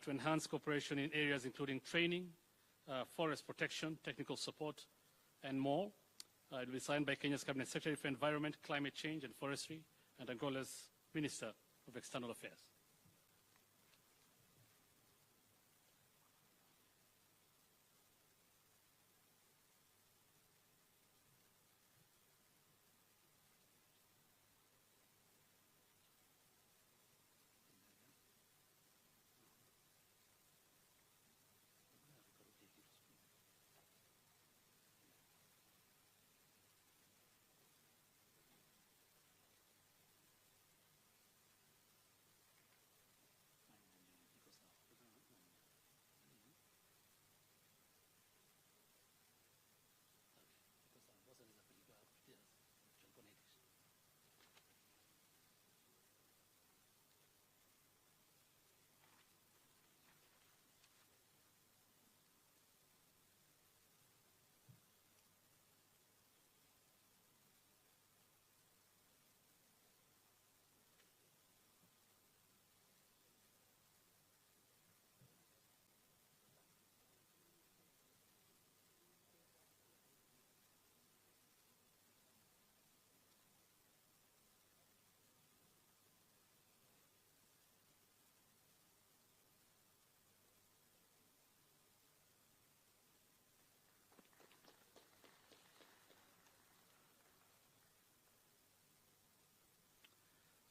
to enhance cooperation in areas including training, forest protection, technical support, and more. It will be signed by Kenya's Cabinet Secretary for Environment, Climate Change and Forestry, and Angola's Minister of External Affairs.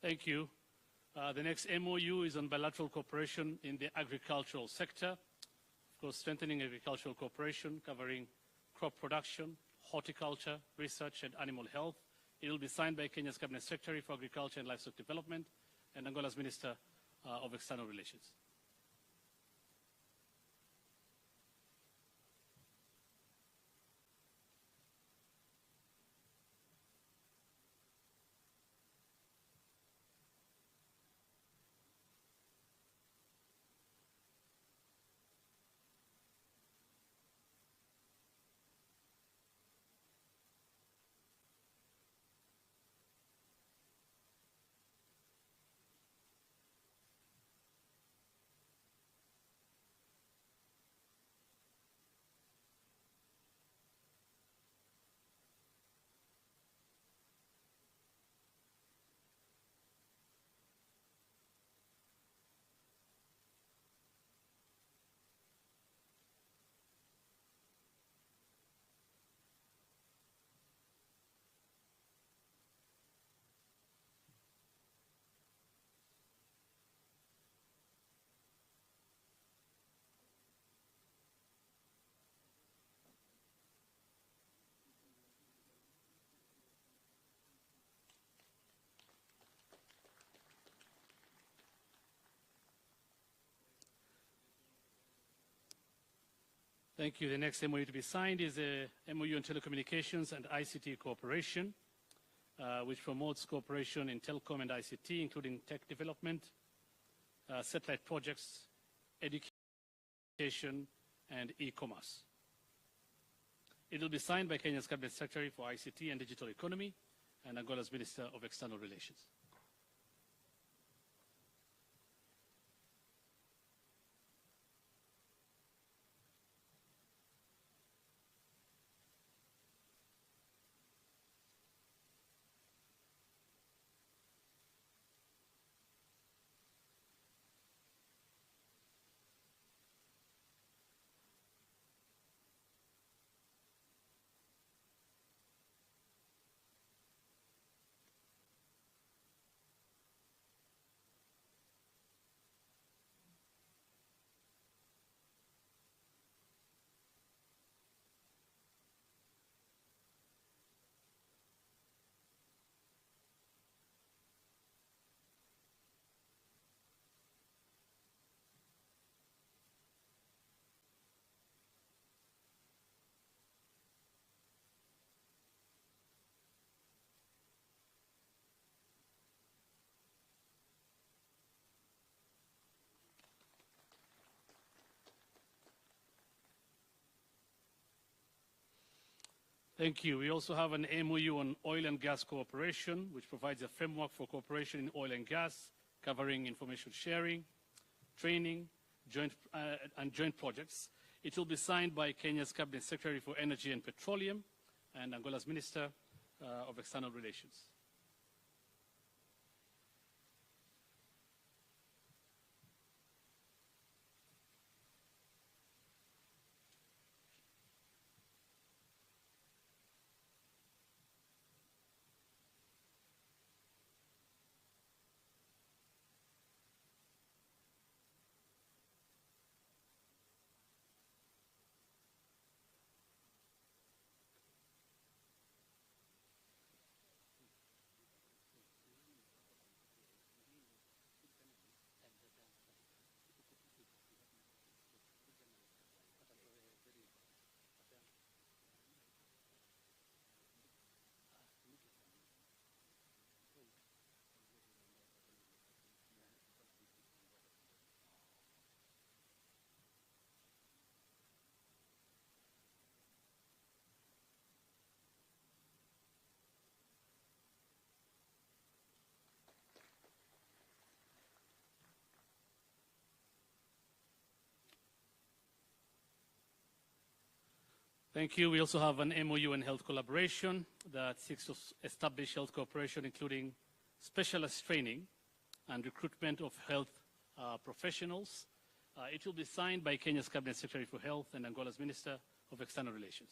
Thank you. The next MOU is on bilateral cooperation in the agricultural sector. Of course, strengthening agricultural cooperation covering crop production, horticulture, research, and animal health. It will be signed by Kenya's Cabinet Secretary for Agriculture and Livestock Development and Angola's Minister of External Relations. Thank you. The next MOU to be signed is a MOU on telecommunications and ICT cooperation, which promotes cooperation in telecom and ICT, including tech development, satellite projects, education, and e-commerce. It will be signed by Kenya's Cabinet Secretary for ICT and Digital Economy and Angola's Minister of External Relations. Thank you. We also have an MOU on oil and gas cooperation, which provides a framework for cooperation in oil and gas, covering information sharing, training, joint projects. It will be signed by Kenya's Cabinet Secretary for Energy and Petroleum and Angola's Minister of External Relations. Thank you. We also have an MOU on health collaboration that seeks to establish health cooperation, including specialist training and recruitment of health professionals. It will be signed by Kenya's Cabinet Secretary for Health and Angola's Minister of External Relations.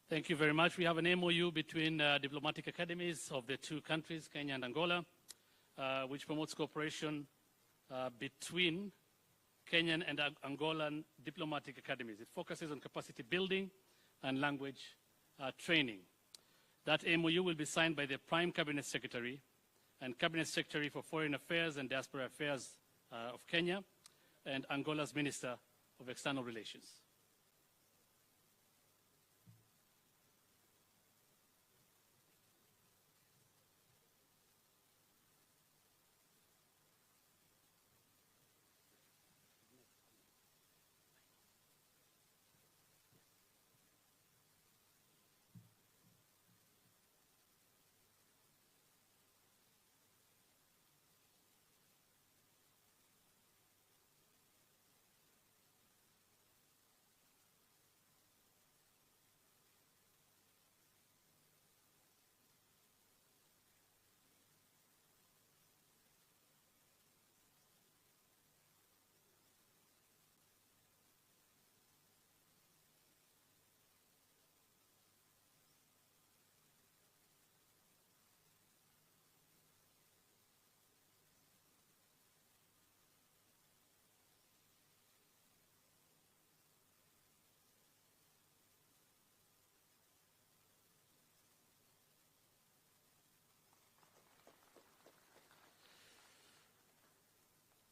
Thank you very much. We have an MOU between diplomatic academies of the two countries, Kenya and Angola, which promotes cooperation between Kenyan and Angolan diplomatic academies. It focuses on capacity building and language training. That MOU will be signed by the Prime Cabinet Secretary and Cabinet Secretary for Foreign Affairs and Diaspora Affairs of Kenya and Angola's Minister of External Relations.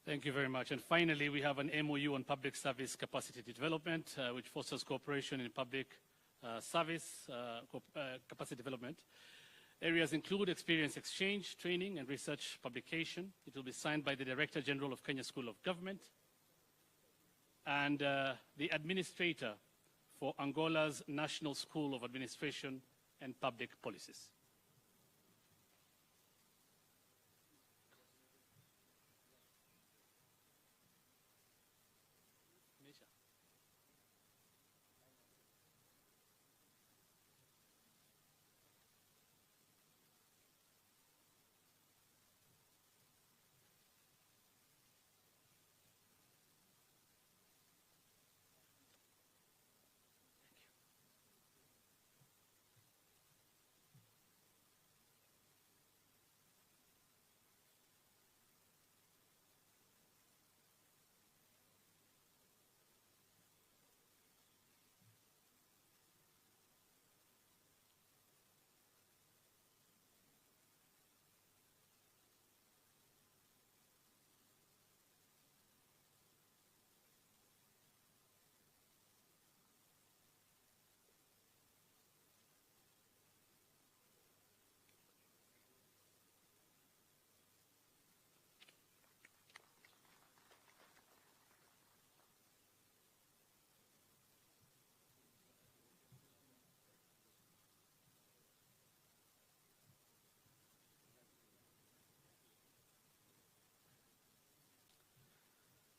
Thank you very much. And finally, we have an MOU on public service capacity development, which fosters cooperation in public service capacity development. Areas include experience exchange, training, and research publication. It will be signed by the Director General of Kenya School of Government and the Administrator for Angola's National School of Administration and Public Policies.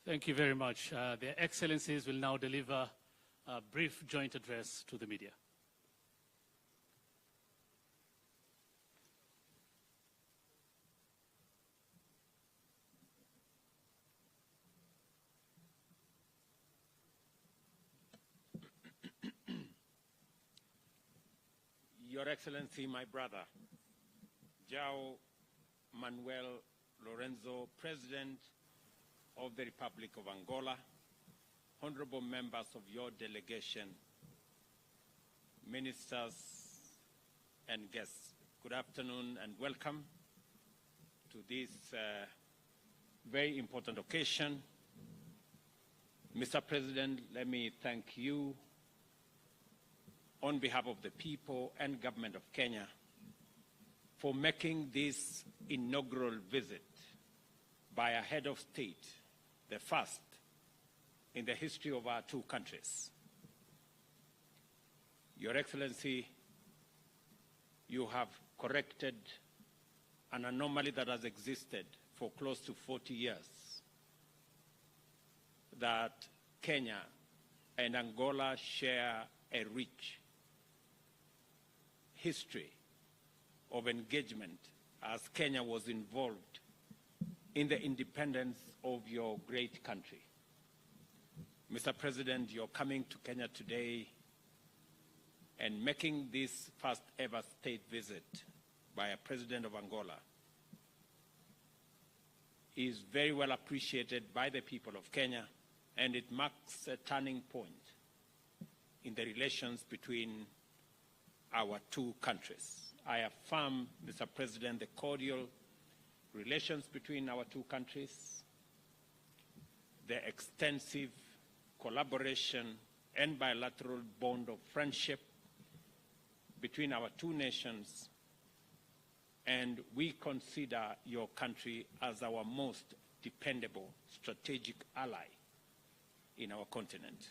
Thank you very much. Their Excellencies will now deliver a brief joint address to the media. Your Excellency, my brother, João Manuel Lorenzo, President of the Republic of Angola, honorable members of your delegation, ministers and guests, good afternoon and welcome to this very important occasion. Mr. President, let me thank you on behalf of the people and government of Kenya for making this inaugural visit by a head of state, the first in the history of our two countries. Your Excellency, you have corrected an anomaly that has existed for close to 40 years, that Kenya and Angola share a rich history of engagement as Kenya was involved in the independence of your great country. Mr. President, you're coming to Kenya today and making this first ever state visit by a president of Angola is very well appreciated by the people of Kenya, and it marks a turning point in the relations between our two countries. I affirm, Mr. President, the cordial relations between our two countries, the extensive collaboration and bilateral bond of friendship between our two nations, and we consider your country as our most dependable strategic ally in our continent.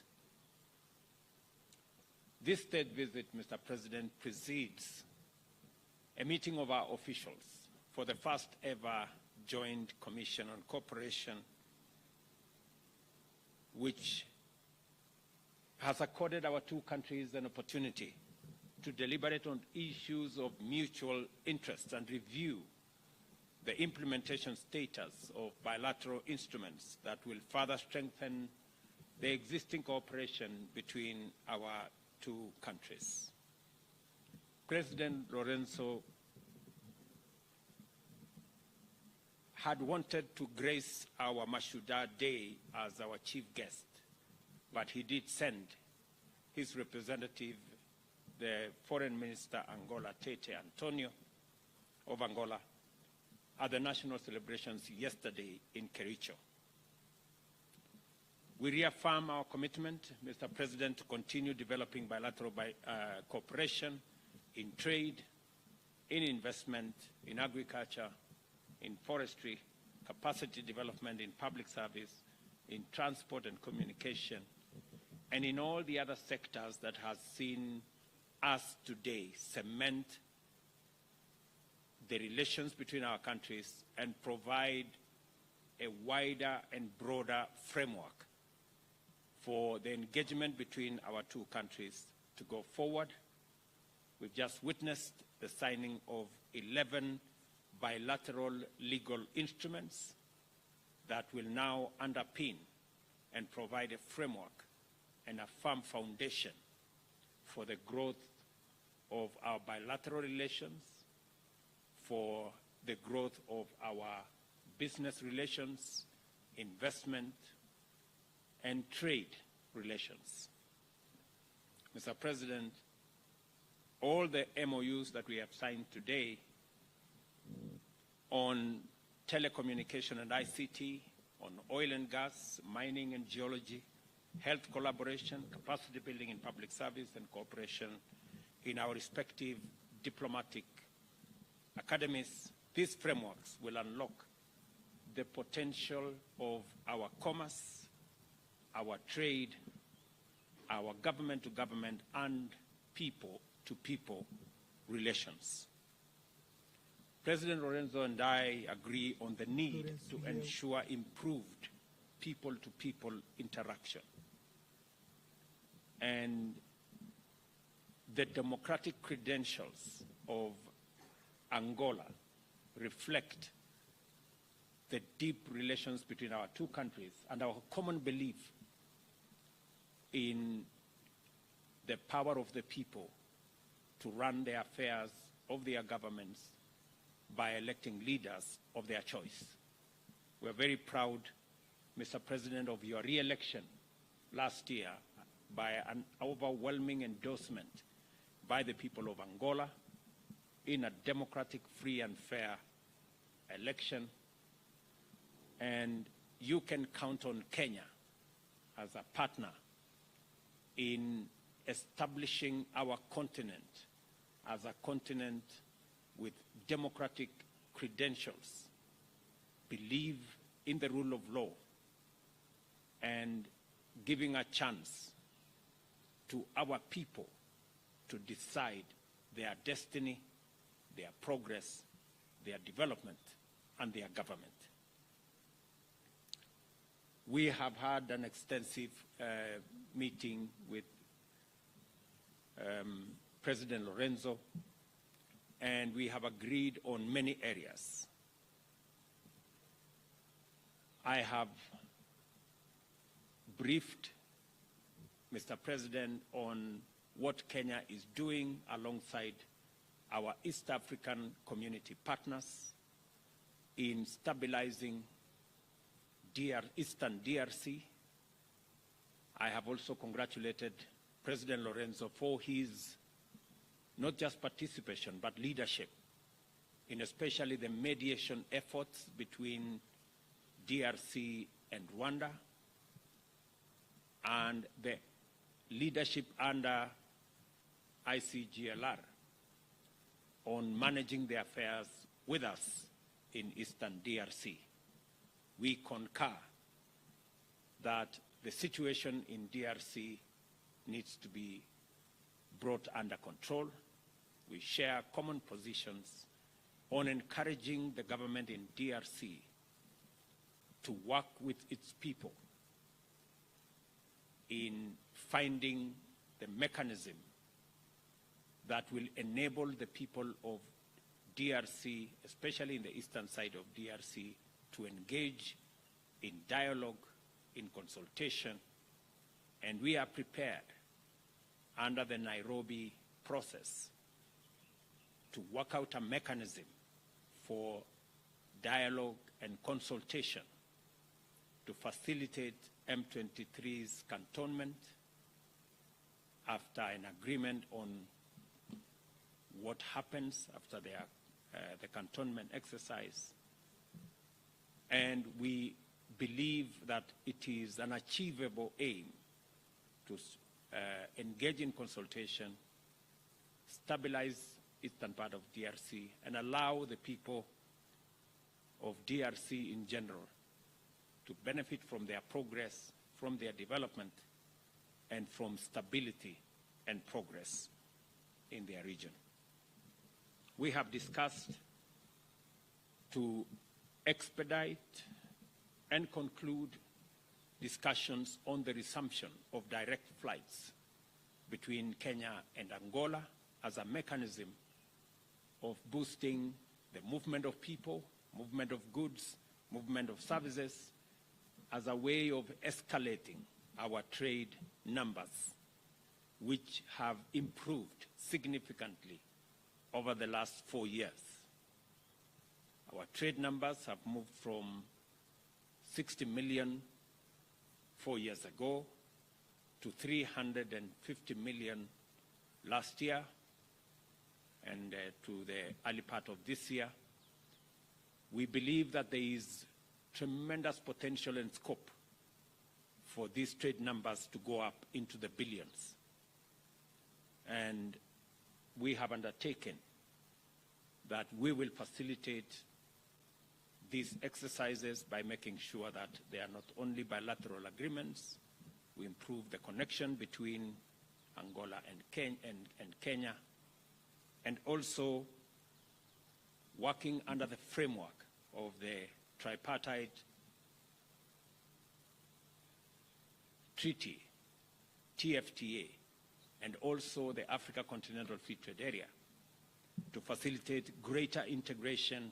This state visit, Mr. President, precedes a meeting of our officials for the first ever Joint Commission on Cooperation, which has accorded our two countries an opportunity to deliberate on issues of mutual interest and review the implementation status of bilateral instruments that will further strengthen the existing cooperation between our two countries. President Lorenzo had wanted to grace our Mashuda Day as our chief guest, but he did send his representative, the Foreign Minister Angola, Tete Antonio of Angola, at the national celebrations yesterday in Kericho. We reaffirm our commitment, Mr. President, to continue developing bilateral cooperation in trade, in investment, in agriculture, in forestry, capacity development in public service, in transport and communication, and in all the other sectors that has seen us today cement the relations between our countries and provide a wider and broader framework for the engagement between our two countries to go forward. We've just witnessed the signing of 11 bilateral legal instruments that will now underpin and provide a framework and a firm foundation for the growth of our bilateral relations, for the growth of our business relations, investment, and trade relations. Mr. President, all the MOUs that we have signed today on telecommunication and ICT, on oil and gas, mining and geology, health collaboration, capacity building in public service, and cooperation in our respective diplomatic academies, these frameworks will unlock the potential of our commerce, our trade, our government-to-government and people-to-people relations. President Lorenzo and I agree on the need to ensure improved people-to-people interaction. And the democratic credentials of Angola reflect the deep relations between our two countries and our common belief in the power of the people to run the affairs of their governments by electing leaders of their choice. We are very proud, Mr. President, of your re-election last year by an overwhelming endorsement by the people of Angola in a democratic, free and fair election. And you can count on Kenya as a partner in establishing our continent as a continent with democratic credentials, believe in the rule of law, and giving a chance to our people to decide their destiny, their progress, their development, and their government. We have had an extensive meeting with President Lorenzo, and we have agreed on many areas. I have briefed Mr. President on what Kenya is doing alongside our East African community partners in stabilizing Eastern DRC. I have also congratulated President Lorenzo for his not just participation but leadership in especially the mediation efforts between DRC and Rwanda, and the leadership under ICGLR on managing the affairs with us in Eastern DRC. We concur that the situation in DRC needs to be brought under control. We share common positions on encouraging the government in DRC to work with its people in finding the mechanism that will enable the people of DRC, especially in the eastern side of DRC, to engage in dialogue, in consultation, and we are prepared under the Nairobi process to work out a mechanism for dialogue and consultation to facilitate M23's cantonment after an agreement on what happens after the cantonment exercise. And we believe that it is an achievable aim to engage in consultation, stabilize eastern part of DRC, and allow the people of DRC in general to benefit from their progress, from their development, and from stability and progress in their region. We have discussed to expedite and conclude discussions on the resumption of direct flights between Kenya and Angola as a mechanism of boosting the movement of people, movement of goods, movement of services, as a way of escalating our trade numbers, which have improved significantly over the last 4 years. Our trade numbers have moved from 60 million 4 years ago to 350 million last year, and to the early part of this year. We believe that there is tremendous potential and scope for these trade numbers to go up into the billions. And we have undertaken that we will facilitate these exercises by making sure that they are not only bilateral agreements, we improve the connection between Angola and Kenya, and also working under the framework of the tripartite Treaty, TFTA, and also the Africa Continental Free Trade Area to facilitate greater integration,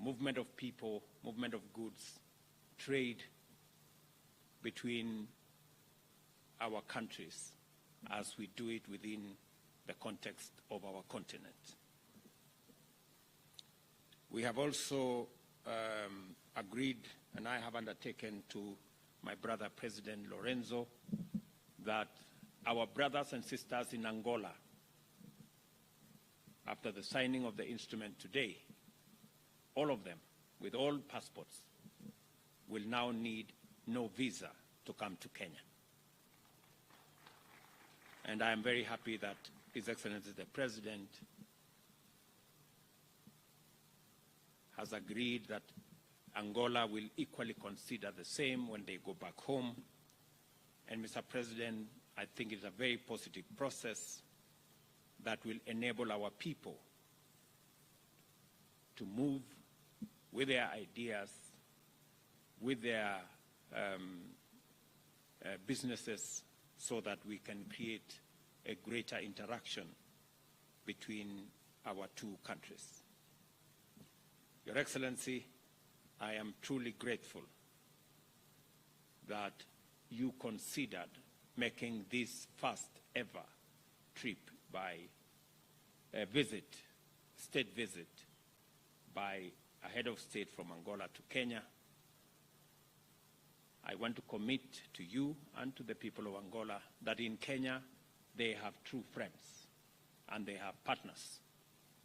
movement of people, movement of goods, trade between our countries as we do it within the context of our continent. We have also agreed, and I have undertaken to my brother President Lorenzo, that our brothers and sisters in Angola, after the signing of the instrument today, all of them, with all passports, will now need no visa to come to Kenya. And I am very happy that His Excellency the President has agreed that Angola will equally consider the same when they go back home. And Mr. President, I think it's a very positive process that will enable our people to move with their ideas, with their businesses, so that we can create a greater interaction between our two countries. Your Excellency, I am truly grateful that you considered making this first ever trip by a state visit by a head of state from Angola to Kenya. I want to commit to you and to the people of Angola that in Kenya they have true friends and they have partners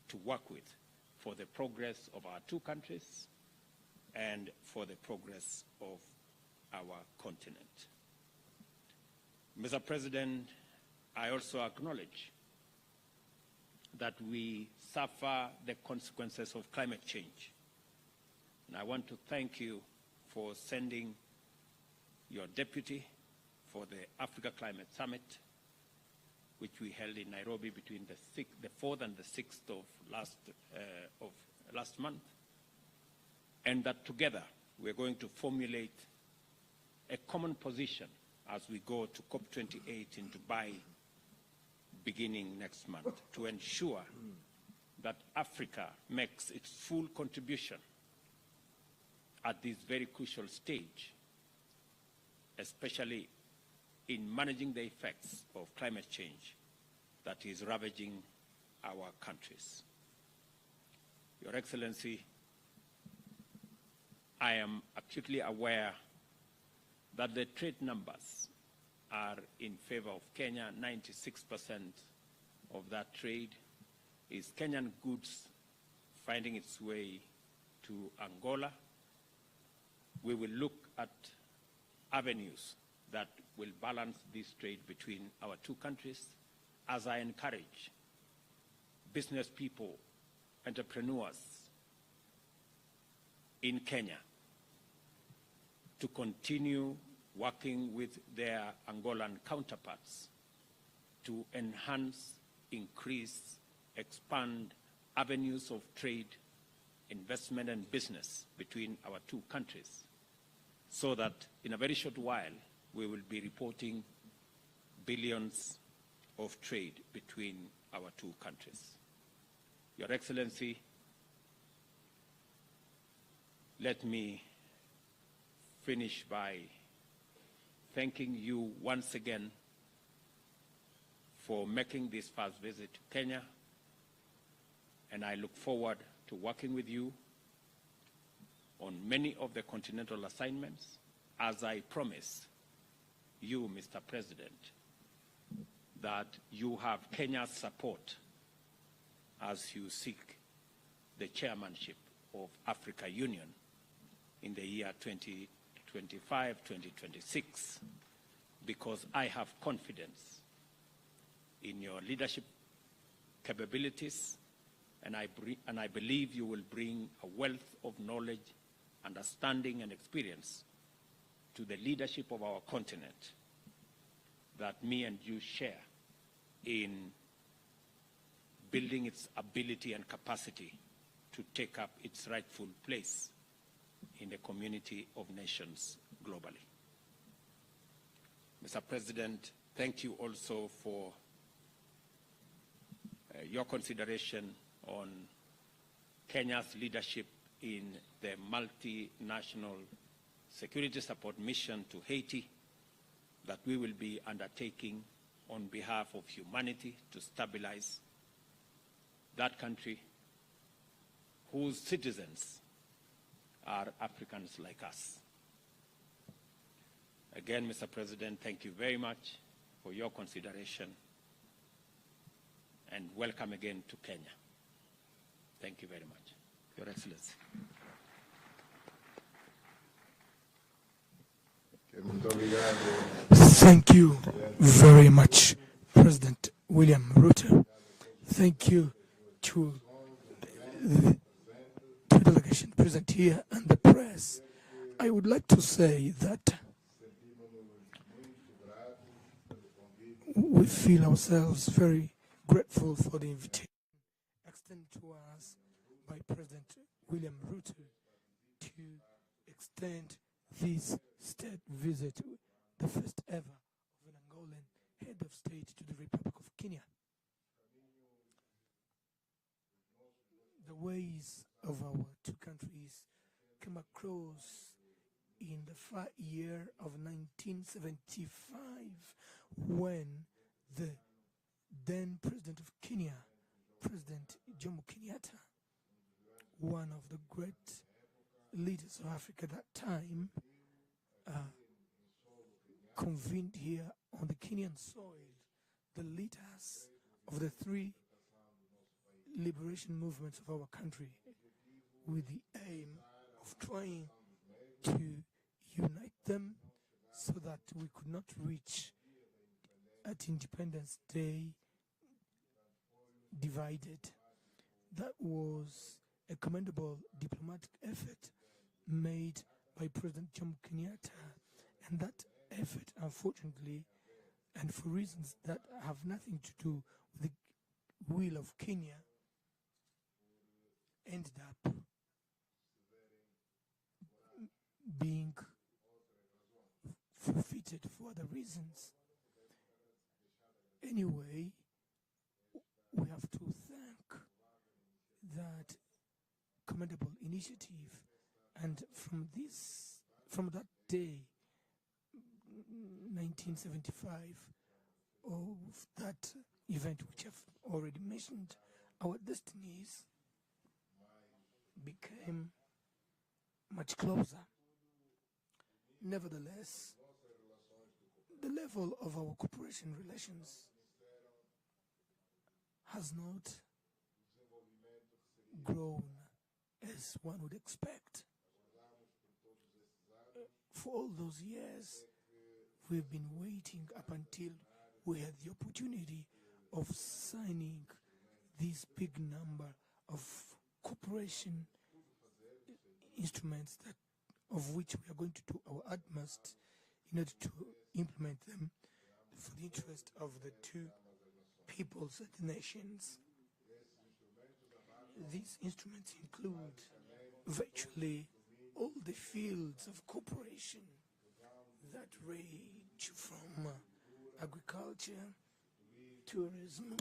to work with for the progress of our two countries and for the progress of our continent. Mr. President, I also acknowledge that we suffer the consequences of climate change. And I want to thank you for sending your deputy for the Africa Climate Summit, which we held in Nairobi between the 4th and the 6th of last month, and that together we're going to formulate a common position as we go to COP28 in Dubai beginning next month to ensure that Africa makes its full contribution at this very crucial stage, especially in managing the effects of climate change that is ravaging our countries. Your Excellency, I am acutely aware that the trade numbers are in favor of Kenya. 96% of that trade is Kenyan goods finding its way to Angola. We will look at avenues that will balance this trade between our two countries, as I encourage business people, entrepreneurs in Kenya to continue working with their Angolan counterparts to enhance, increase, expand avenues of trade, investment and business between our two countries, so that in a very short while we will be reporting billions of trade between our two countries. Your Excellency, let me finish by thanking you once again for making this first visit to Kenya, and I look forward to working with you on many of the continental assignments, as I promise you, Mr. President, that you have Kenya's support as you seek the chairmanship of Africa Union in the year 2025-2026, because I have confidence in your leadership capabilities, and I believe you will bring a wealth of knowledge, understanding, and experience to the leadership of our continent that me and you share in building its ability and capacity to take up its rightful place in the community of nations globally. Mr. President, thank you also for your consideration on Kenya's leadership in the multinational security support mission to Haiti that we will be undertaking on behalf of humanity to stabilize that country whose citizens are Africans like us. Again, Mr. President, thank you very much for your consideration, and welcome again to Kenya. Thank you very much, Your Excellency. Thank you very much, President William Ruto. Thank you to the delegation present here and the press. I would like to say that we feel ourselves very grateful for the invitation extended to us by President William Ruto to extend this state visit, the first ever of an Angolan head of state to the Republic of Kenya. The ways of our two countries came across in the far year of 1975 when the then President of Kenya, President Jomo Kenyatta, one of the great leaders of Africa at that time, convened here on the Kenyan soil the leaders of the three liberation movements of our country with the aim of trying to unite them so that we could not reach at Independence Day divided. That was a commendable diplomatic effort made by President Jomo Kenyatta, and that effort, unfortunately, and for reasons that have nothing to do with the will of Kenya, ended up being forfeited for other reasons. Anyway, we have to thank that commendable initiative, and from that day, 1975, of that event which I've already mentioned, our destinies became much closer. Nevertheless, the level of our cooperation relations has not grown as one would expect. For all those years, we've been waiting up until we had the opportunity of signing this big number of cooperation instruments of which we are going to do our utmost in order to implement them for the interest of the two peoples and the nations. These instruments include virtually all the fields of cooperation that range from agriculture, tourism,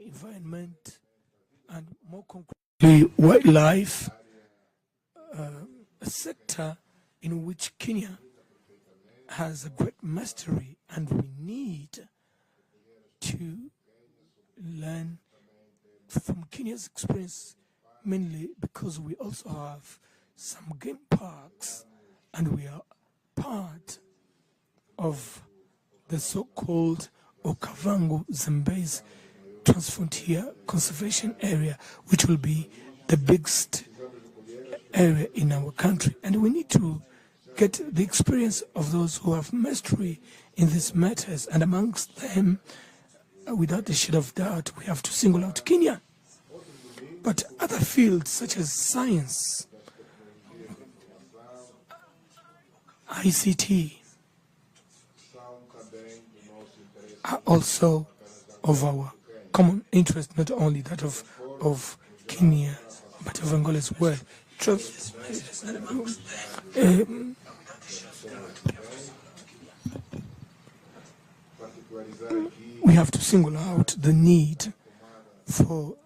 environment, and more concretely, wildlife, a sector in which Kenya has a great mastery, and we need to learn from Kenya's experience, mainly because we also have some game parks and we are part of the so-called Okavango-Zambezi Transfrontier Conservation Area, which will be the biggest area in our country. And we need to get the experience of those who have mastery in these matters, and amongst them, without a shadow of doubt, we have to single out Kenya. But other fields such as science, ICT, are also of our common interest, not only that of Kenya, but of Angola as well. have to single out the need for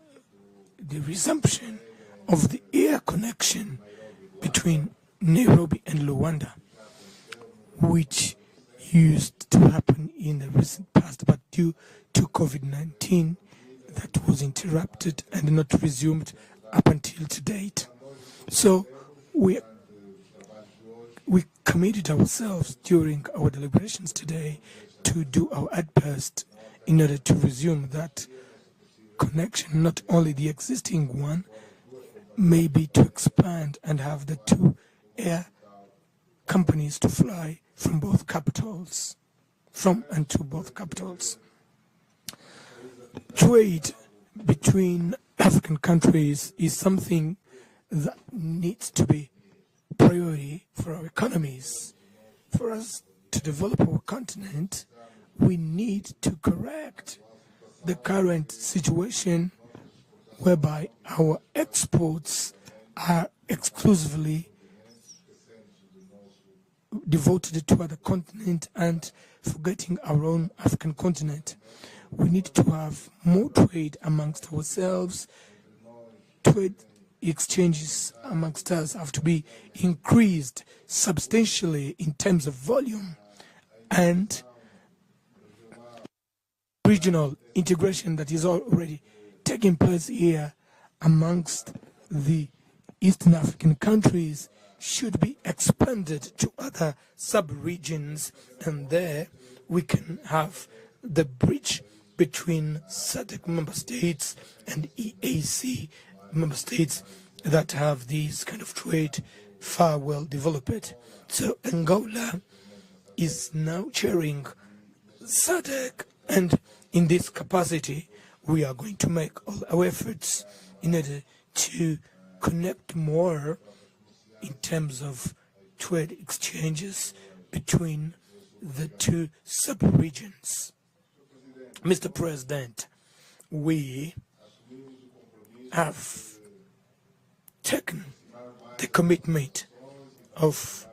the resumption of the air connection between Nairobi and Luanda, which used to happen in the recent past, but due to COVID-19, that was interrupted and not resumed up until to date. So we committed ourselves during our deliberations today to do our utmost in order to resume that connection, not only the existing one, maybe to expand and have the two air companies to fly from both capitals, from and to both capitals. Trade between African countries is something that needs to be priority for our economies. For us to develop our continent, we need to correct the current situation whereby our exports are exclusively devoted to other continent and forgetting our own African continent. We need to have more trade amongst ourselves. Trade exchanges amongst us have to be increased substantially in terms of volume, and regional integration that is already taking place here amongst the Eastern African countries should be expanded to other sub-regions, and there we can have the bridge between SADC member states and EAC member states that have these kind of trade far well developed. So Angola is now chairing SADC, and in this capacity we are going to make all our efforts in order to connect more in terms of trade exchanges between the two sub-regions. Mr. President, we have taken the commitment of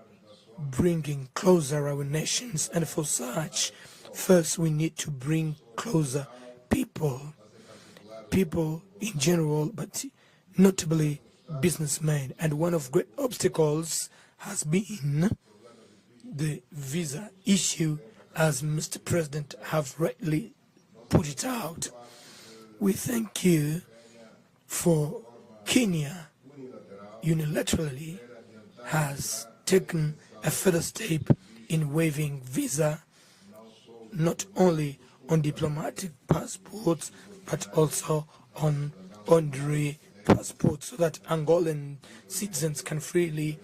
bringing closer our nations, and for such, first we need to bring closer people in general, but notably businessmen. And one of great obstacles has been the visa issue, as Mr. President have rightly put it out. We thank you for Kenya unilaterally has taken a further step in waiving visa, not only on diplomatic passports but also on honorary passports, so that Angolan citizens can freely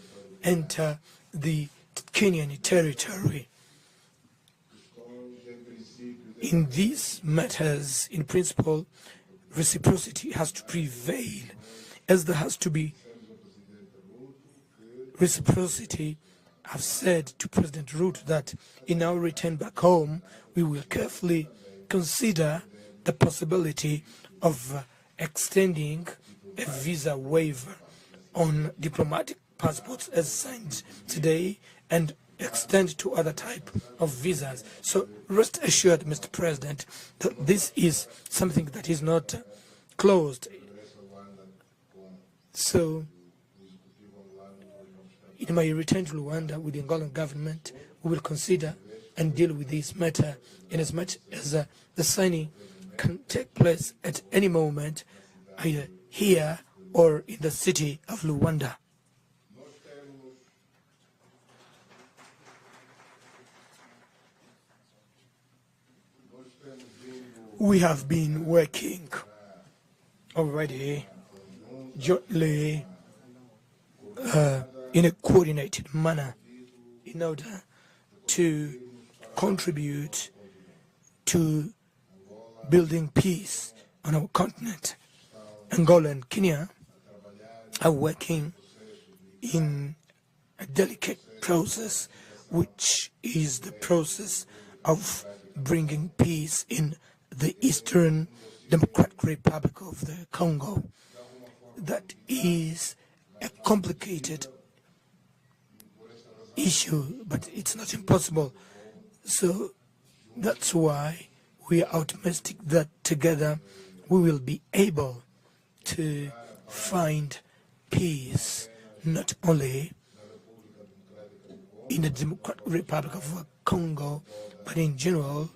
enter the Kenyan territory. In these matters, in principle, reciprocity has to prevail, as there has to be reciprocity. I've said to President Ruto that in our return back home, we will carefully consider the possibility of extending a visa waiver on diplomatic passports as signed today, and extend to other type of visas. So rest assured, Mr. President, that this is something that is not closed. So in my return to Luanda with the Angolan government, we will consider and deal with this matter, in as much as the signing can take place at any moment, either here or in the city of Luanda. We have been working already jointly in a coordinated manner in order to contribute to building peace on our continent. Angola and Kenya are working in a delicate process, which is the process of bringing peace in the Eastern Democratic Republic of the Congo. That is a complicated issue, but it's not impossible. So that's why we are optimistic that together we will be able to find peace, not only in the Democratic Republic of Congo, but in general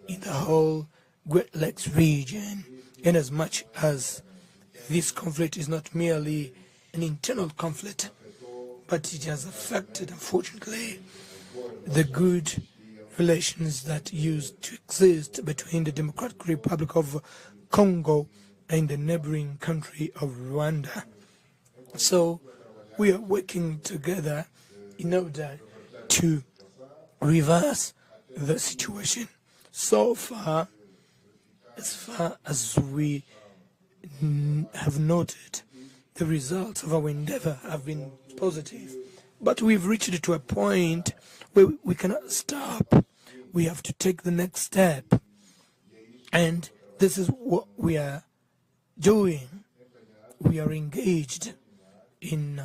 in the whole Great Lakes region, in as much as this conflict is not merely an internal conflict, but it has affected, unfortunately, the good relations that used to exist between the Democratic Republic of Congo and the neighboring country of Rwanda. So we are working together in order to reverse the situation. So far as we have noted, the results of our endeavor have been positive, but we've reached to a point where we cannot stop. We have to take the next step, and this is what we are doing. We are engaged in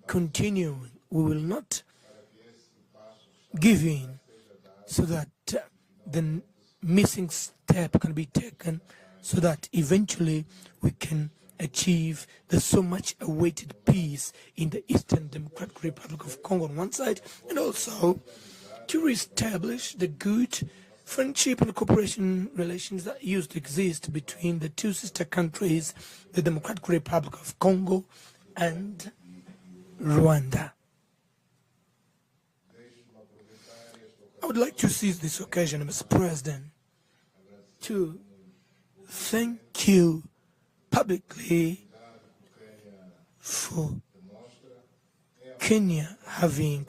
continuing. We will not give in so that the missing step can be taken, so that eventually we can achieve the so much awaited peace in the Eastern Democratic Republic of Congo on one side, and also to reestablish the good friendship and cooperation relations that used to exist between the two sister countries, the Democratic Republic of Congo and Rwanda. I would like to seize this occasion, Mr. President, to thank you publicly for Kenya having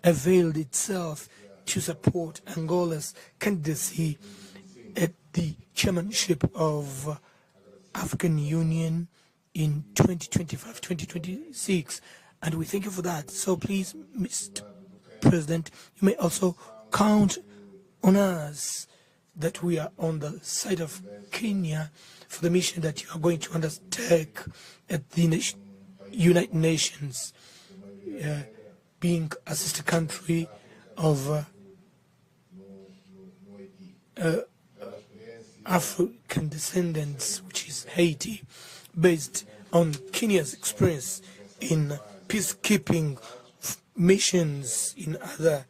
availed itself to support Angola's candidacy at the chairmanship of African Union in 2025-2026, and we thank you for that. So please, Mr. President, you may also count on us that we are on the side of Kenya for the mission that you are going to undertake at the United Nations, being a sister country of African descendants, which is Haiti. Based on Kenya's experience in peacekeeping missions in other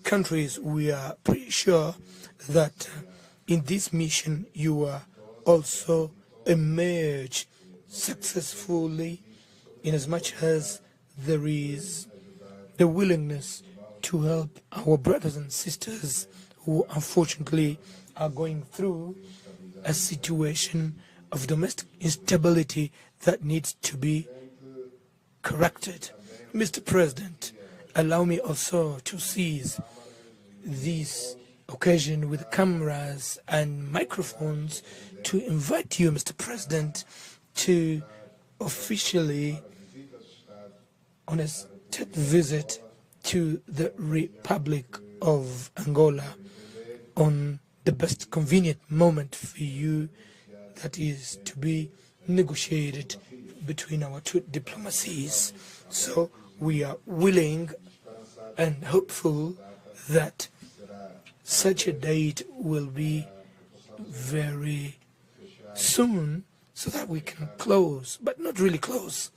countries, we are pretty sure that in this mission you will also emerge successfully, in as much as there is the willingness to help our brothers and sisters who unfortunately are going through a situation of domestic instability that needs to be corrected. Mr. President, allow me also to seize this occasion with cameras and microphones to invite you, Mr. President, to officially on a state visit to the Republic of Angola on the best convenient moment for you, that is to be negotiated between our two diplomacies. So we are willing and hopeful that such a date will be very soon, so that we can close, but not really close.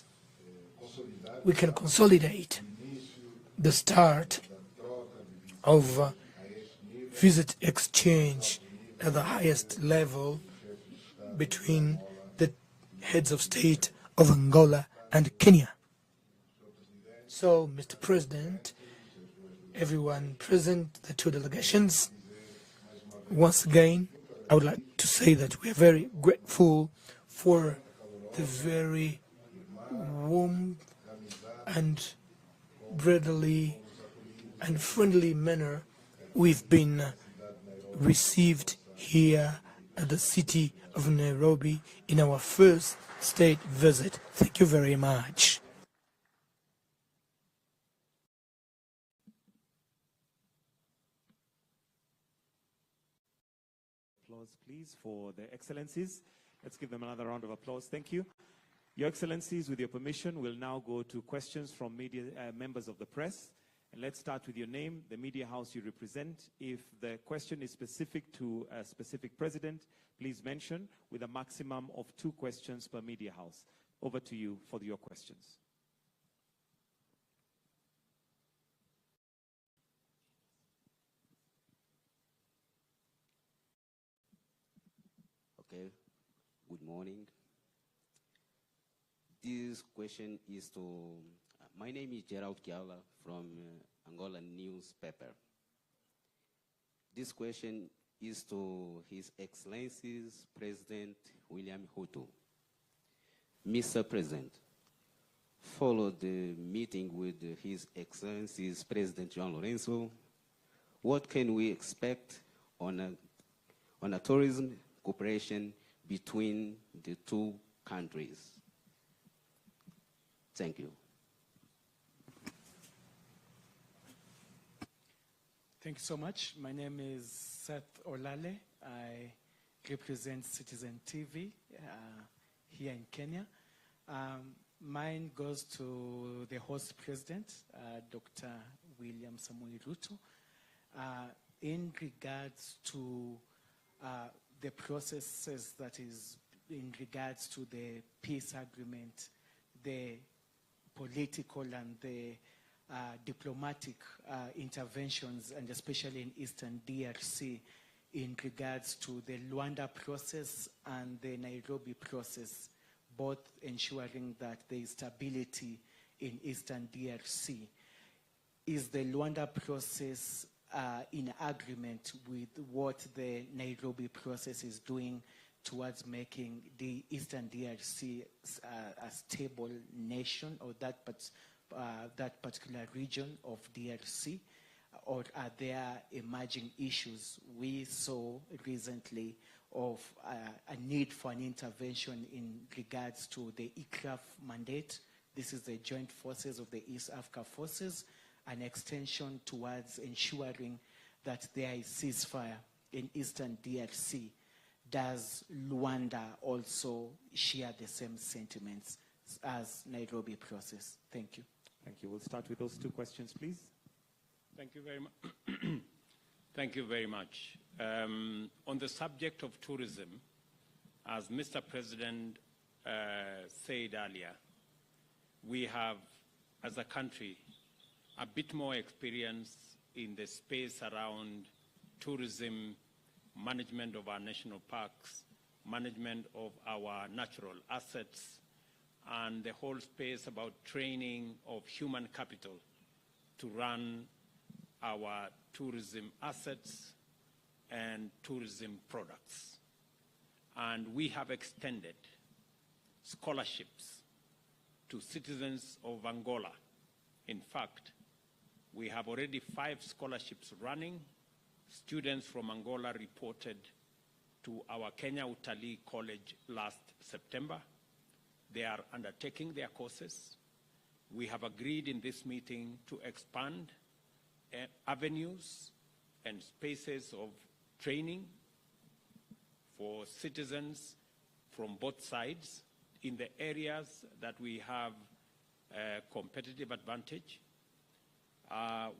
We can consolidate the start of visit exchange at the highest level between the heads of state of Angola and Kenya. So, Mr. President, everyone present, the two delegations, once again, I would like to say that we are very grateful for the very warm and brotherly and friendly manner we've been received here at the city of Nairobi in our first state visit. Thank you very much. Applause, please, for their excellencies. Let's give them another round of applause. Thank you. Your excellencies, with your permission, we'll now go to questions from media members of the press. And let's start with your name, the media house you represent. If the question is specific to a specific president, please mention, with a maximum of 2 questions per media house. Over to you for your questions. Okay, good morning. This question is to, my name is Gerald Kiala from Angola newspaper. This question is to His Excellency's President William Ruto. Mr. President, follow the meeting with His Excellency's President João Lourenço. What can we expect on a tourism cooperation between the 2 countries? Thank you. Thank you so much. My name is Seth Olale. I represent Citizen TV here in Kenya. Mine goes to the host president, Dr. William Samoei Ruto, in regards to the processes that is in regards to the peace agreement, the political and the diplomatic interventions, and especially in Eastern DRC, in regards to the Luanda process and the Nairobi process, both ensuring that there is stability in Eastern DRC. Is the Luanda process in agreement with what the Nairobi process is doing towards making the Eastern DRC a stable nation, or that particular region of DRC? Or are there emerging issues? We saw recently of a need for an intervention in regards to the ICRAF mandate. This is the Joint Forces of the East Africa Forces, an extension towards ensuring that there is ceasefire in Eastern DRC. Does Luanda also share the same sentiments as Nairobi process? Thank you. Thank you. We'll start with those 2 questions, please. Thank you very much. Thank you very much. On the subject of tourism, as Mr. President said earlier, we have, as a country, a bit more experience in the space around tourism, management of our national parks, management of our natural assets, and the whole space about training of human capital to run our tourism assets and tourism products. And we have extended scholarships to citizens of Angola. In fact, we have already 5 scholarships running. Students from Angola reported to our Kenya Utalii College last September. They are undertaking their courses. We have agreed in this meeting to expand avenues and spaces of training for citizens from both sides in the areas that we have competitive advantage.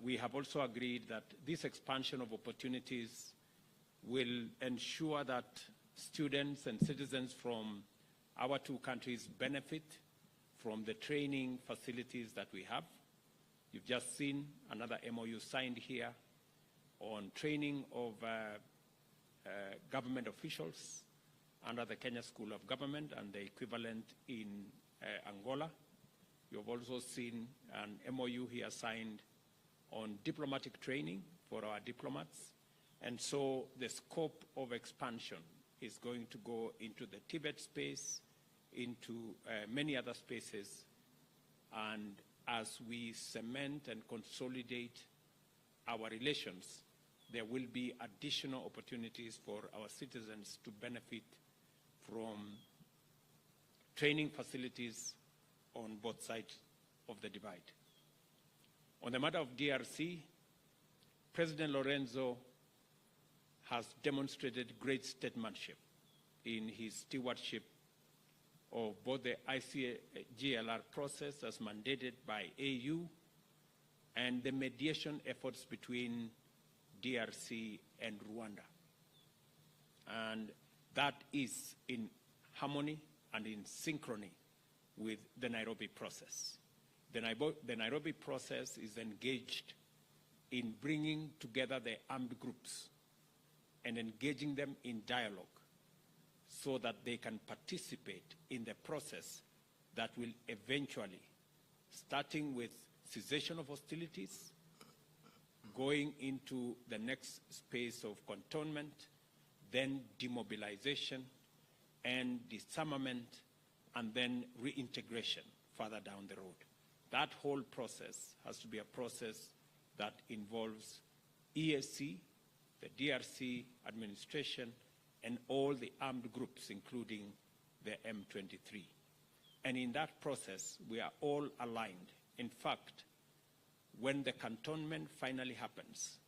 We have also agreed that this expansion of opportunities will ensure that students and citizens from our 2 countries benefit from the training facilities that we have. You've just seen another MOU signed here on training of government officials under the Kenya School of Government and the equivalent in Angola. You've also seen an MOU here signed on diplomatic training for our diplomats. And so the scope of expansion is going to go into the Tibet space, into many other spaces. And as we cement and consolidate our relations, there will be additional opportunities for our citizens to benefit from training facilities on both sides of the divide. On the matter of DRC, President Lourenço has demonstrated great statesmanship in his stewardship of both the ICGLR process as mandated by AU and the mediation efforts between DRC and Rwanda. And that is in harmony and in synchrony with the Nairobi process. The Nairobi process is engaged in bringing together the armed groups and engaging them in dialogue so that they can participate in the process that will eventually, starting with cessation of hostilities, going into the next space of cantonment, then demobilization and disarmament, and then reintegration further down the road. That whole process has to be a process that involves EAC, the DRC administration, and all the armed groups, including the M23. And in that process, we are all aligned. In fact, when the cantonment finally happens,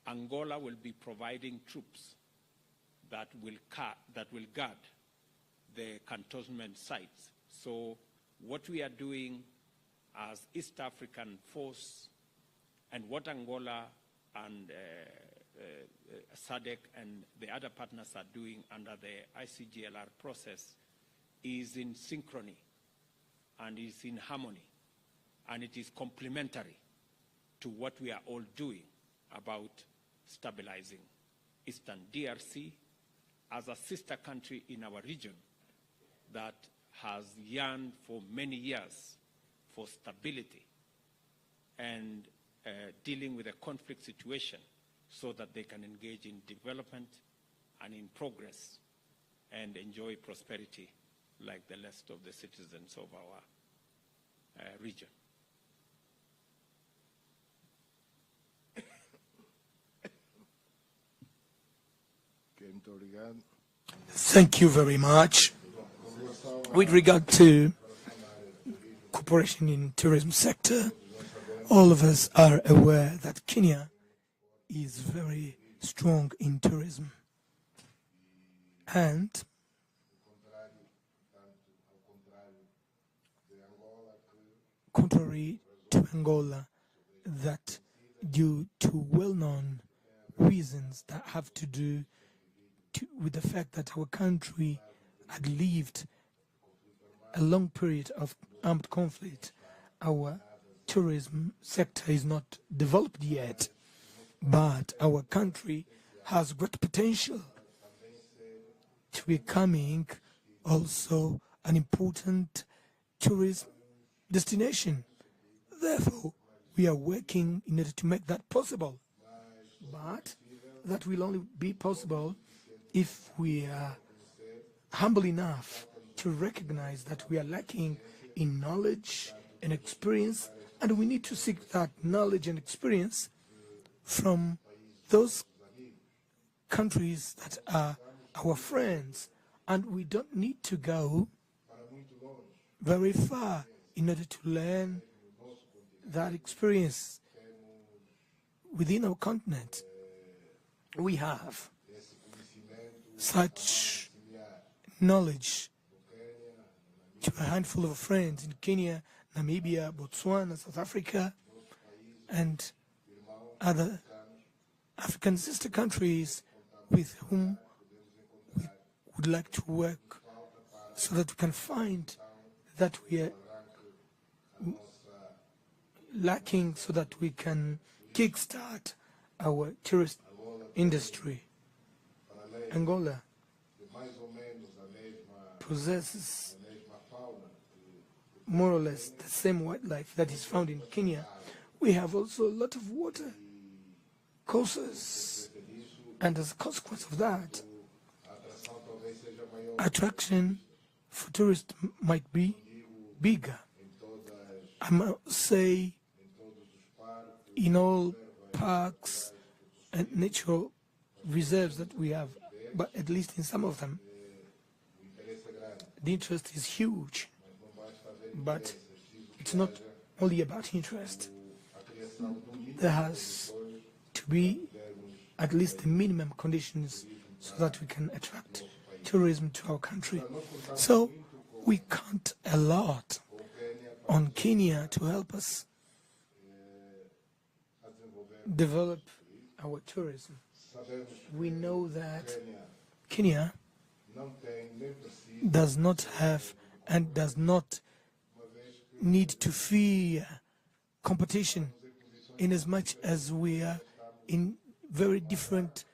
Angola will be providing troops that will guard the cantonment sites. So what we are doing as East African force and what Angola and SADC and the other partners are doing under the ICGLR process is in synchrony and is in harmony, and it is complementary to what we are all doing about stabilizing Eastern DRC as a sister country in our region that has yearned for many years for stability and dealing with a conflict situation so that they can engage in development and in progress and enjoy prosperity like the rest of the citizens of our region. Thank you very much. With regard to cooperation in tourism sector, all of us are aware that Kenya is very strong in tourism. And contrary to Angola, that due to well-known reasons that have to do with the fact that our country had lived a long period of armed conflict, our tourism sector is not developed yet, but our country has great potential to becoming also an important tourist destination. Therefore, we are working in order to make that possible. But that will only be possible if we are humble enough to recognize that we are lacking in knowledge and experience, and we need to seek that knowledge and experience from those countries that are our friends, and we don't need to go very far in order to learn that experience within our continent. We have such knowledge to a handful of friends in Kenya, Namibia, Botswana, South Africa, and other African sister countries with whom we would like to work so that we can find that we are lacking so that we can kickstart our tourist industry. Angola possesses more or less the same wildlife that is found in Kenya. We have also a lot of water courses, and as a consequence of that, attraction for tourists might be bigger. I must say, in all parks and natural reserves that we have, but at least in some of them, the interest is huge. But it's not only about interest. There has to be at least the minimum conditions so that we can attract tourism to our country. So we count a lot on Kenya to help us develop our tourism. We know that Kenya does not have and does not need to fear competition, in as much as we are in very different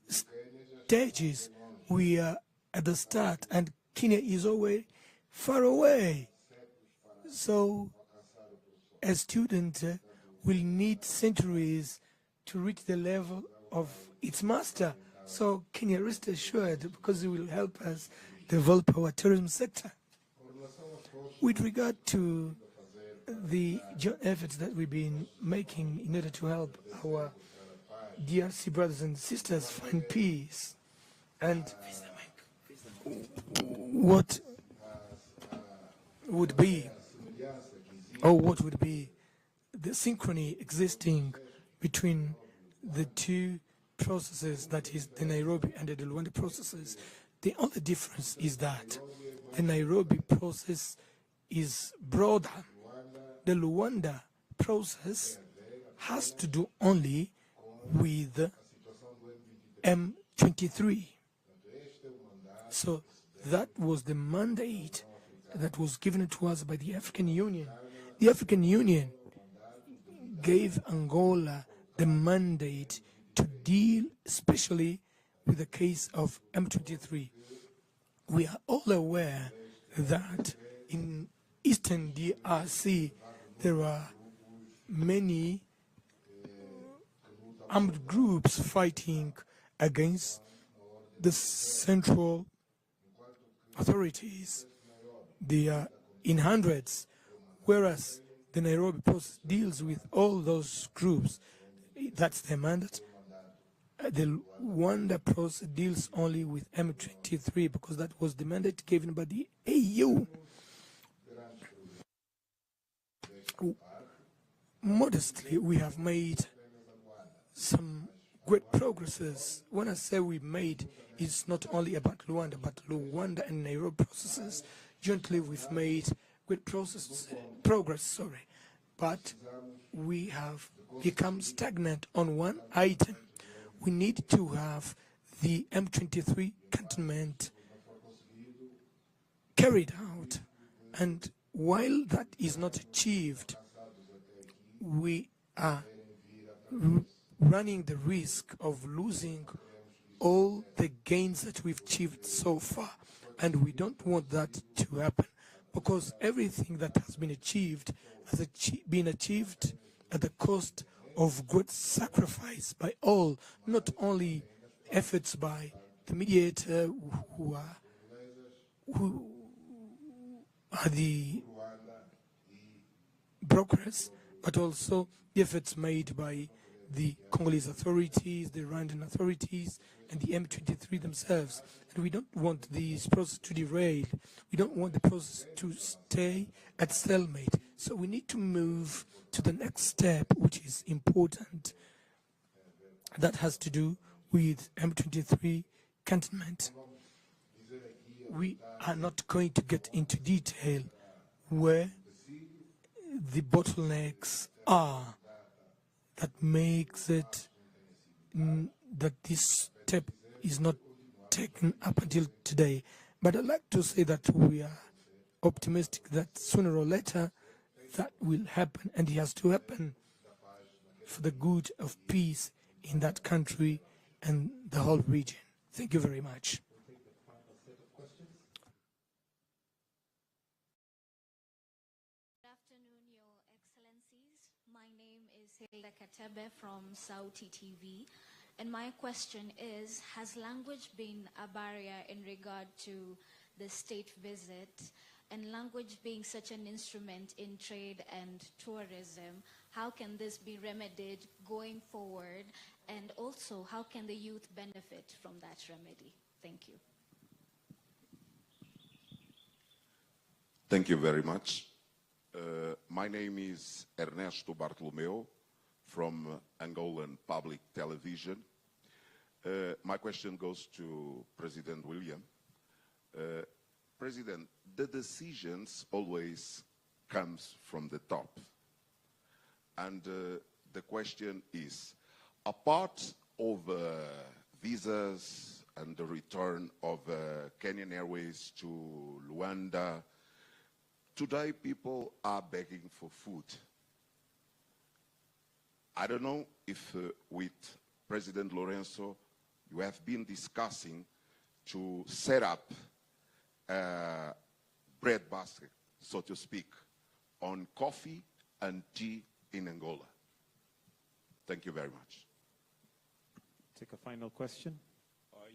stages. We are at the start and Kenya is always far away. So a student will need centuries to reach the level of its master. So Kenya, rest assured, because it will help us develop our tourism sector. With regard to the joint efforts that we've been making in order to help our DRC brothers and sisters find peace, and what would be, or what would be the synchrony existing between the two processes, that is the Nairobi and the Luanda processes. The only difference is that the Nairobi process is broader. The Luanda process has to do only with M23. So that was the mandate that was given to us by the African Union. The African Union gave Angola the mandate to deal especially with the case of M23. We are all aware that in Eastern DRC there are many armed groups fighting against the central authorities. They are in hundreds, whereas the Nairobi process deals with all those groups. That's their mandate. The Luanda process deals only with M23 because that was the mandate given by the AU. Modestly, we have made some great progresses. When I say we made, it's not only about Luanda, but Luanda and Nairobi processes. Jointly, we've made great progress, but we have become stagnant on one item. We need to have the M23 cantonment carried out, and while that is not achieved, we are running the risk of losing all the gains that we've achieved so far, and we don't want that to happen, because everything that has been achieved has been achieved at the cost of great sacrifice by all, not only efforts by the mediator who are the brokers, but also the efforts made by the Congolese authorities, the Rwandan authorities, and the M23 themselves. And we don't want this process to derail. We don't want the process to stay at stalemate. So we need to move to the next step, which is important. That has to do with M23 cantonment. We are not going to get into detail where the bottlenecks are that makes it that this step is not taken up until today. But I'd like to say that we are optimistic that sooner or later that will happen, and it has to happen for the good of peace in that country and the whole region. Thank you very much. Good afternoon, Your Excellencies. My name is Hilda Katebe from Sauti TV. And my question is, has language been a barrier in regard to the state visit? And language being such an instrument in trade and tourism, how can this be remedied going forward? And also, how can the youth benefit from that remedy? Thank you. Thank you very much. My name is Ernesto Bartolomeu from Angolan Public Television. My question goes to President William. President, the decisions always comes from the top. And the the question is, apart of visas and the return of Kenyan Airways to Luanda, today people are begging for food. I don't know if with President Lorenzo you have been discussing to set up a bread basket, so to speak, on coffee and tea in Angola. Thank you very much. Take a final question.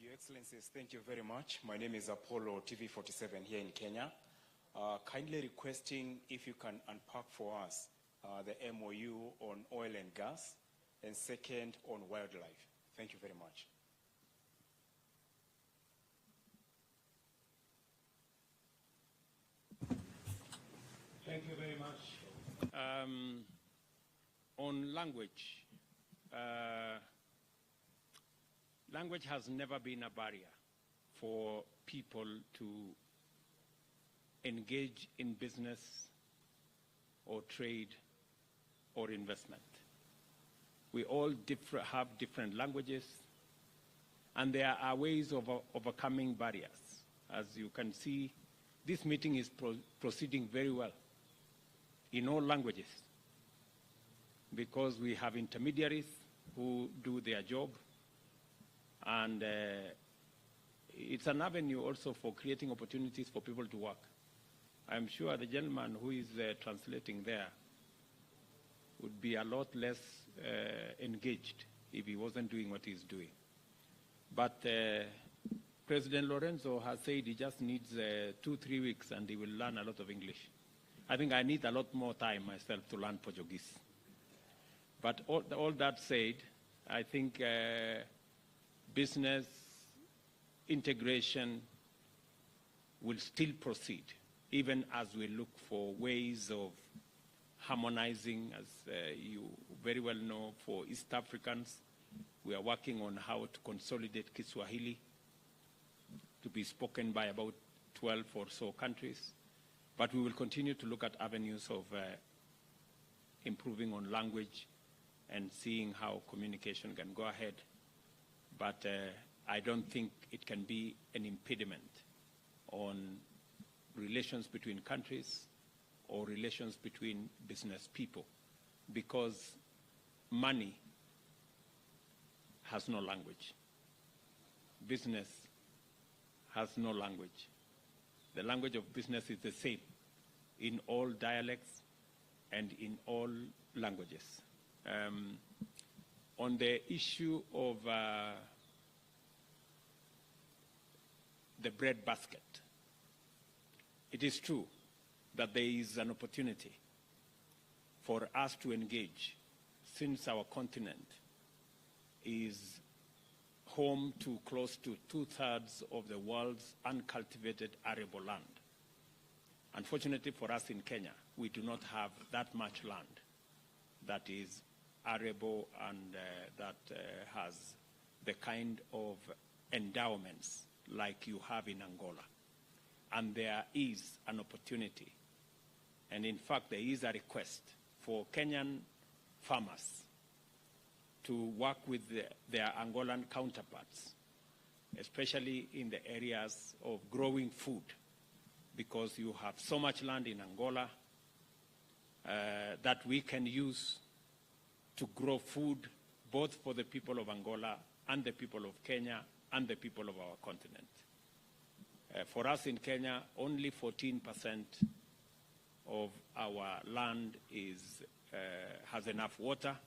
Your Excellencies, thank you very much. My name is Apollo TV47 here in Kenya. Kindly requesting if you can unpack for us the MOU on oil and gas, and second on wildlife. Thank you very much. Thank you very much. On language, language has never been a barrier for people to engage in business or trade or investment. We all have different languages, and there are ways of overcoming barriers. As you can see, this meeting is proceeding very well in all languages, because we have intermediaries who do their job, and it's an avenue also for creating opportunities for people to work. I'm sure the gentleman who is translating there would be a lot less engaged if he wasn't doing what he's doing. But President Lorenzo has said he just needs 2-3 weeks and he will learn a lot of English. I think I need a lot more time myself to learn Portuguese. But all that said, I think business integration will still proceed, even as we look for ways of harmonizing. As you very well know, for East Africans, we are working on how to consolidate Kiswahili to be spoken by about 12 or so countries. But we will continue to look at avenues of improving on language and seeing how communication can go ahead. But I don't think it can be an impediment on relations between countries or relations between business people, because money has no language. Business has no language. The language of business is the same in all dialects and in all languages. On the issue of the bread basket, it is true that there is an opportunity for us to engage, since our continent is home to close to 2/3 of the world's uncultivated arable land. Unfortunately for us in Kenya, we do not have that much land that is arable and that has the kind of endowments like you have in Angola. And there is an opportunity, and in fact there is a request for Kenyan farmers to work with their Angolan counterparts, especially in the areas of growing food, because you have so much land in Angola that we can use to grow food both for the people of Angola and the people of Kenya and the people of our continent. For us in Kenya, only 14% of our land has enough water.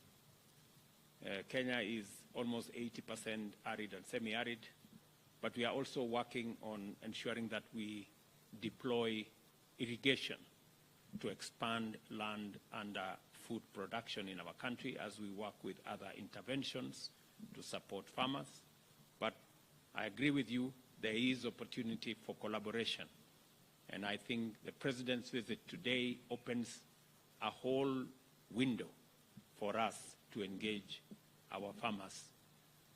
Kenya is almost 80% arid and semi-arid, but we are also working on ensuring that we deploy irrigation to expand land and food production in our country as we work with other interventions to support farmers. But I agree with you, there is opportunity for collaboration. And I think the President's visit today opens a whole window for us to engage our farmers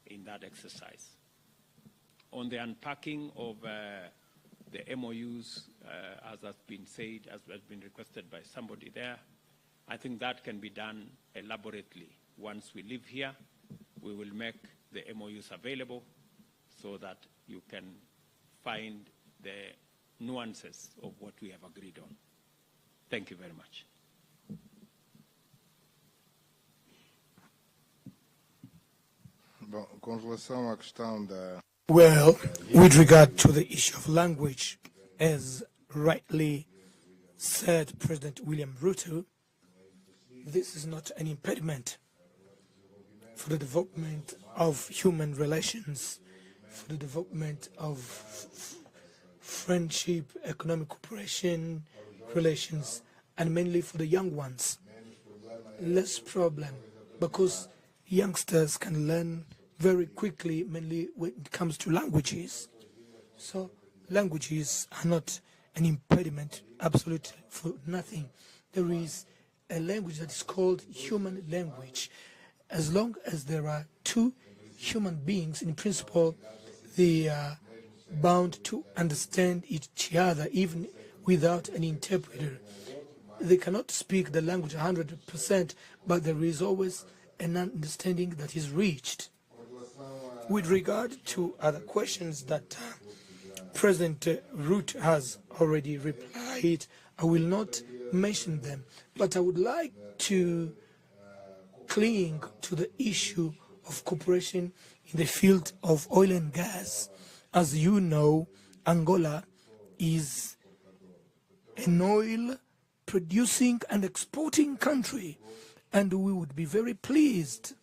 in that exercise. On the unpacking of the MOUs, as has been said, as has been requested by somebody there, I think that can be done elaborately once we leave here, we will make the MOUs available so that you can find the nuances of what we have agreed on. Thank you very much. Bom, com relação à questão da Well, with regard to the issue of language, as rightly said President William Ruto, this is not an impediment for the development of human relations, for the development of friendship, economic cooperation, relations, and mainly for the young ones. Less problem, because youngsters can learn very quickly, mainly when it comes to languages. So languages are not an impediment, absolutely for nothing. There is a language that is called human language. As long as there are two human beings, in principle, they are bound to understand each other, even without an interpreter. They cannot speak the language 100%, but there is always an understanding that is reached. With regard to other questions that President Ruto has already replied, I will not mention them, but I would like to cling to the issue of cooperation in the field of oil and gas. As you know, Angola is an oil producing and exporting country, and we would be very pleased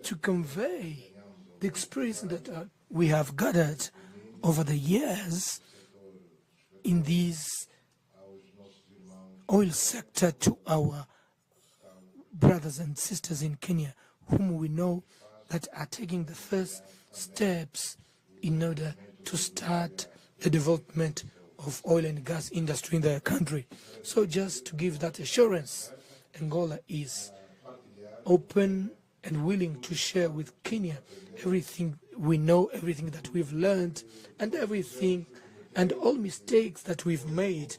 to convey the experience that we have gathered over the years in this oil sector to our brothers and sisters in Kenya, whom we know that are taking the first steps in order to start the development of oil and gas industry in their country. So just to give that assurance, Angola is open and willing to share with Kenya everything we know, everything that we've learned, and everything and all mistakes that we've made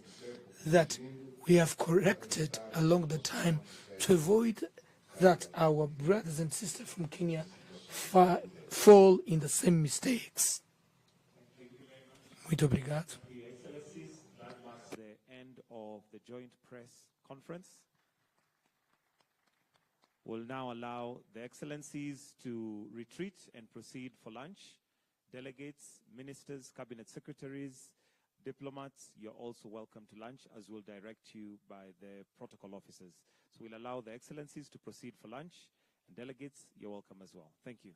that we have corrected along the time to avoid that our brothers and sisters from Kenya fall in the same mistakes. Muito obrigado. Excellencies, that marks the end of the joint press conference. We'll now allow the Excellencies to retreat and proceed for lunch. Delegates, ministers, cabinet secretaries, diplomats, you're also welcome to lunch, as will direct you by the protocol officers. So we'll allow the Excellencies to proceed for lunch, and delegates, you're welcome as well. Thank you.